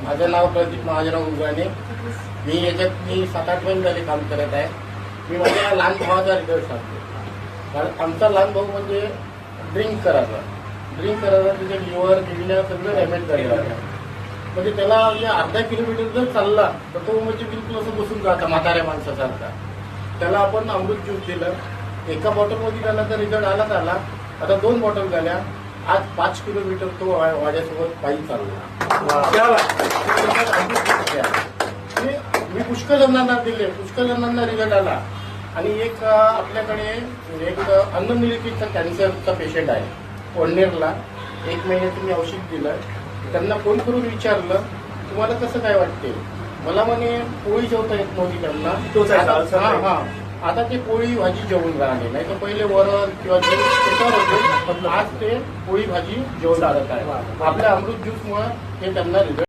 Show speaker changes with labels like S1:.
S1: माझं नाव प्रदीप महाजराव उगाने. मी 7-8 महिने झाले काम करत आहे. मी माझ्या लहान भावाचा रिझल्ट सांगतो. कारण आमचा लहान भाऊ म्हणजे ड्रिंक करायचा त्याचे लिव्हर किडन्या सगळं डॅमेज झालेलं आहे. म्हणजे त्याला अर्धा किलोमीटर जर चालला तर तो म्हणजे बिलकुल असं बसून जाता म्हाताऱ्या माणसासारखा. त्याला आपण अमृत ज्यूस दिलं. एका बॉटलमध्ये त्याला तर रिझल्ट आलाच आला. आता 2 बॉटल झाल्या. आज 5 किलोमीटर तो माझ्यासोबत पायी चालला. मी पुष्कळ जणांना दिले, पुष्कळ जणांना रिझल्ट आला. आणि एक आपल्याकडे एक अन्ननलिकेचा कॅन्सरचा पेशंट आहे वडनेरला. 1 महिन्याचं मी औषध दिलं. त्यांना फोन करून विचारलं तुम्हाला कसं काय वाटते. मला म्हणे पोळी जेवता येत नव्हती त्यांना. आता ते पोळी भाजी जेवून राहिले. नाही तर पहिले वरण किंवा त्याच्यावर होते, पण आज ते पोळी भाजी जेवण राहत आहे. आपल्या अमृत ज्यूसमुळे हे त्यांना रिझल्ट